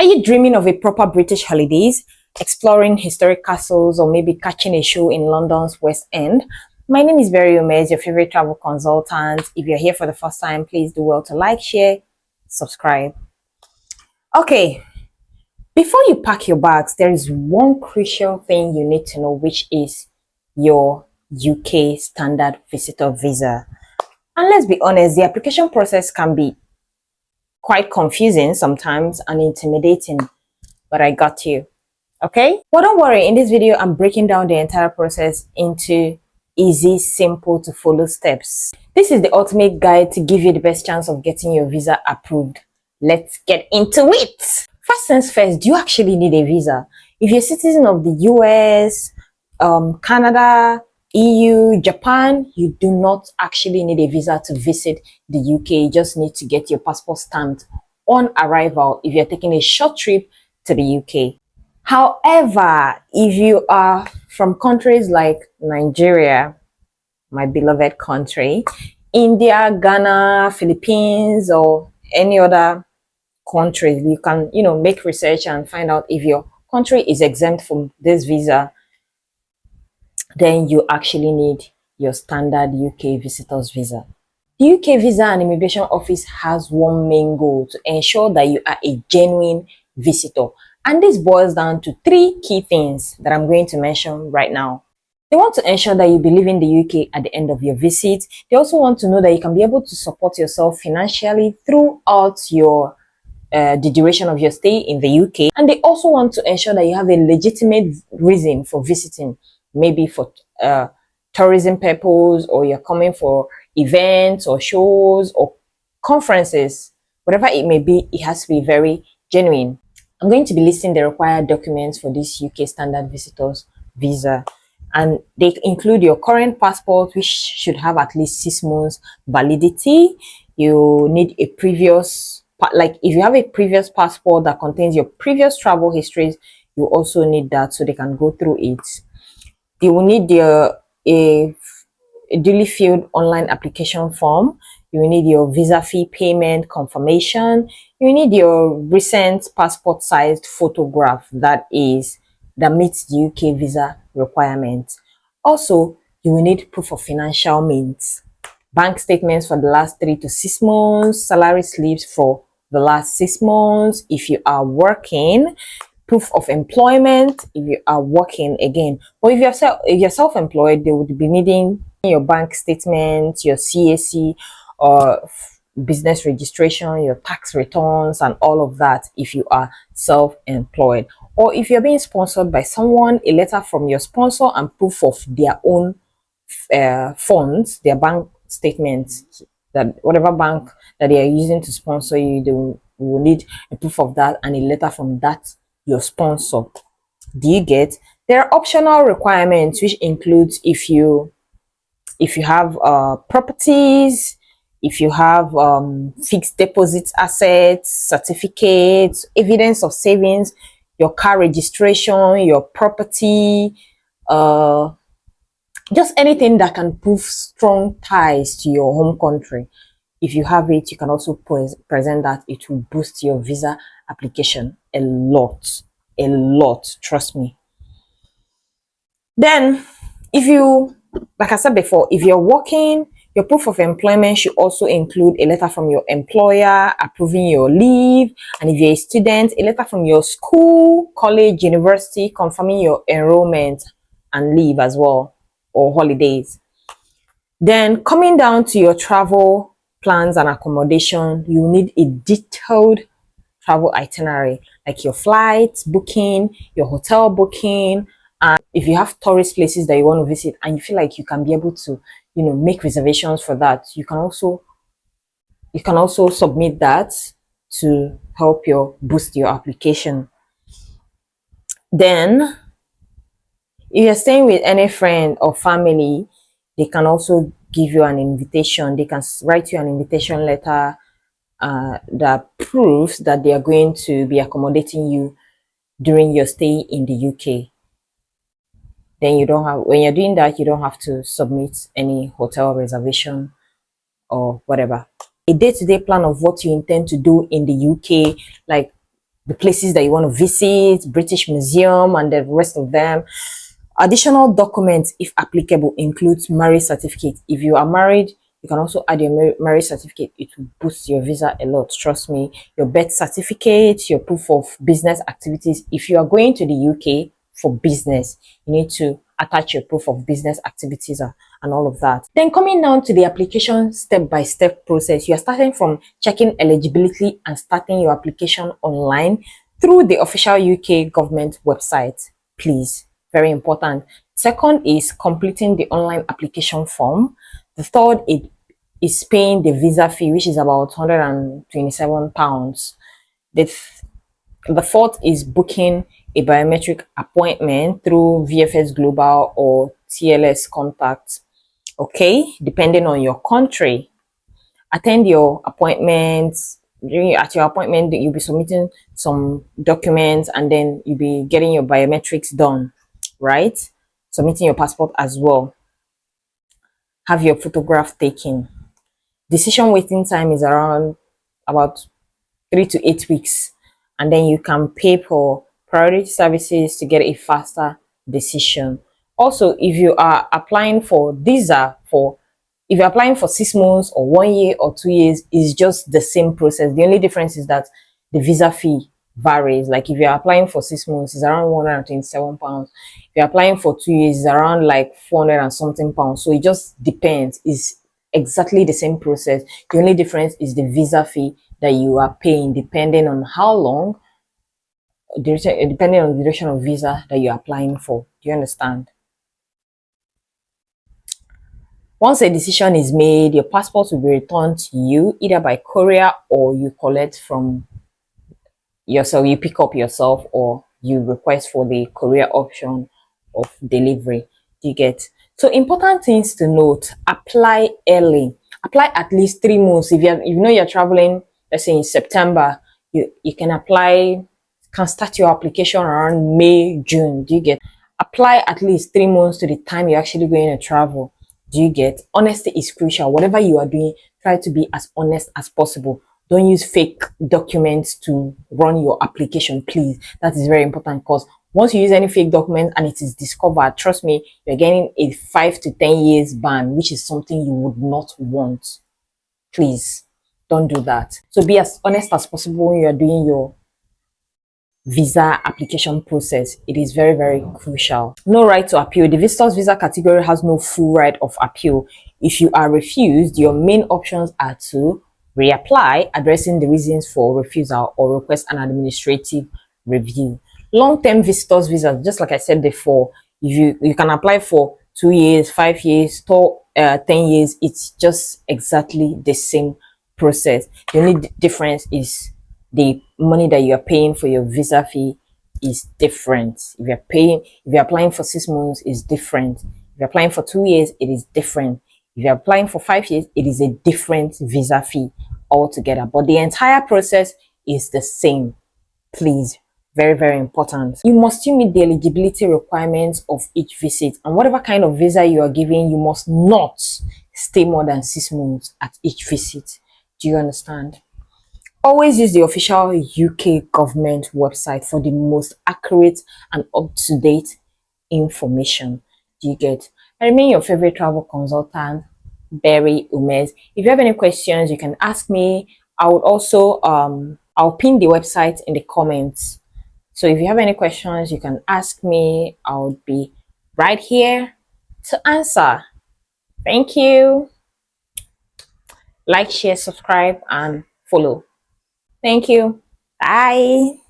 you dreaming of a proper British holidays, exploring historic castles, or maybe catching a show in London's West End? My name is Berry Omez, your favorite travel consultant. If you're here for the first time, please do well to like, share, subscribe. Okay, before you pack your bags, there is one crucial thing you need to know, which is your UK standard visitor visa. And let's be honest, the application process can be quite confusing sometimes and intimidating, but I got you. Okay, well, don't worry. In this video, I'm breaking down the entire process into easy, simple to follow steps. This is the ultimate guide to give you the best chance of getting your visa approved. Let's get into it. First things first, do you actually need a visa? If you're a citizen of the US, Canada, EU, Japan, you do not actually need a visa to visit the UK. You just need to get your passport stamped on arrival if you're taking a short trip to the UK. However, if you are from countries like Nigeria, my beloved country, India, Ghana, Philippines, or any other country, you can, make research and find out if your country is exempt from this visa. Then you actually need your standard UK visitors visa. The UK Visa and Immigration Office has one main goal: to ensure that you are a genuine visitor. And this boils down to three key things that I'm going to mention right now. They want to ensure that you be leaving the UK at the end of your visit. They also want to know that you can be able to support yourself financially throughout the duration of your stay in the UK. And they also want to ensure that you have a legitimate reason for visiting, maybe for tourism purpose, or you're coming for events or shows or conferences. Whatever it may be, it has to be very genuine. I'm going to be listing the required documents for this UK standard visitors visa, and they include your current passport, which should have at least 6 months validity. You need a previous, like if you have a previous passport that contains your previous travel histories, you also need that so they can go through it. You will need a duly filled online application form. You will need your visa fee payment confirmation. You need your recent passport sized photograph that meets the UK visa requirements. Also, you will need proof of financial means, bank statements for the last 3 to 6 months, salary slips for the last 6 months if you are working, proof of employment if you are working again. But if you're self-employed, they would be needing your bank statement, your CAC or business registration, your tax returns, and all of that if you are self-employed. Or if you're being sponsored by someone, a letter from your sponsor and proof of their own funds, their bank statements, that whatever bank that they are using to sponsor you, they will need a proof of that and a letter from that your sponsor. Do you get? There are optional requirements, which includes if you have properties, if you have fixed deposit assets, certificates, evidence of savings, your car registration, your property, just anything that can prove strong ties to your home country. If you have it, you can also present that. It will boost your visa application a lot, trust me. Then, like I said before, if you're working, your proof of employment should also include a letter from your employer approving your leave. And if you're a student, a letter from your school, college, university confirming your enrollment and leave as well, or holidays. Then coming down to your travel plans and accommodation, you need a detailed travel itinerary, like your flights booking, your hotel booking, and if you have tourist places that you want to visit and you feel like you can be able to, make reservations for that, you can also submit that to help boost your application. Then, if you're staying with any friend or family, they can also give you an invitation. They can write you an invitation letter that proves that they are going to be accommodating you during your stay in the UK. Then when you're doing that, you don't have to submit any hotel reservation or whatever. A day-to-day plan of what you intend to do in the UK, like the places that you want to visit, British Museum, and the rest of them. Additional documents, if applicable, includes marriage certificate. If you are married, you can also add your marriage certificate. It will boost your visa a lot. Trust me. Your birth certificate, your proof of business activities. If you are going to the UK for business, you need to attach your proof of business activities and all of that. Then coming down to the application step-by-step process, you are starting from checking eligibility and starting your application online through the official UK government website, please. Very important. Second is completing the online application form. The third is paying the visa fee, which is about £127. The fourth is booking a biometric appointment through VFS Global or TLS Contact. Okay, depending on your country. Attend your appointments. At your appointment, you'll be submitting some documents and then you'll be getting your biometrics done, right? Submitting your passport as well. Have your photograph taken. Decision waiting time is around about 3 to 8 weeks, and then you can pay for priority services to get a faster decision. Also, if you are applying for visa if you're applying for 6 months or 1 year or 2 years, it's just the same process. The only difference is that the visa fee varies. Like if you're applying for 6 months, it's around £127. If you're applying for 2 years, it's around like 400 and something pounds. So it just depends. It's exactly the same process. The only difference is the visa fee that you are paying, depending on how long, depending on the duration of visa that you're applying for. Do you understand? Once a decision is made, your passport will be returned to you either by courier or you collect from yourself, you pick up yourself, or you request for the courier option of delivery. You get? So important things to note: apply early. Apply at least 3 months. If you know you're traveling, let's say in September, you can apply, can start your application around May, June. Do you get? Apply at least 3 months to the time you're actually going to travel. Do you get? Honesty is crucial. Whatever you are doing, try to be as honest as possible. Don't use fake documents to run your application, please. That is very important, because once you use any fake document and it is discovered, trust me, you're getting a 5 to 10 years ban, which is something you would not want. Please don't do that. So be as honest as possible when you're doing your visa application process. It is very, very crucial. No right to appeal. The visitor's visa category has no full right of appeal. If you are refused, your main options are to reapply, addressing the reasons for refusal, or request an administrative review. Long-term visitors visas, just like I said before, you can apply for 2 years, 5 years, 10 years. It's just exactly the same process. The only difference is the money that you are paying for your visa fee is different. If you're applying for 6 months, it's different. If you're applying for 2 years, it is different. If you're applying for 5 years, it is a different visa fee altogether. But the entire process is the same. Please, very, very important. You must still meet the eligibility requirements of each visit, and whatever kind of visa you are giving, you must not stay more than 6 months at each visit. Do you understand? Always use the official UK government website for the most accurate and up-to-date information. Do you get? I remain your favorite travel consultant, Berry Umez. If you have any questions, you can ask me. I would also I'll pin the website in the comments. So if you have any questions, you can ask me. I'll be right here to answer. Thank you. Like, share, subscribe, and follow. Thank you. Bye.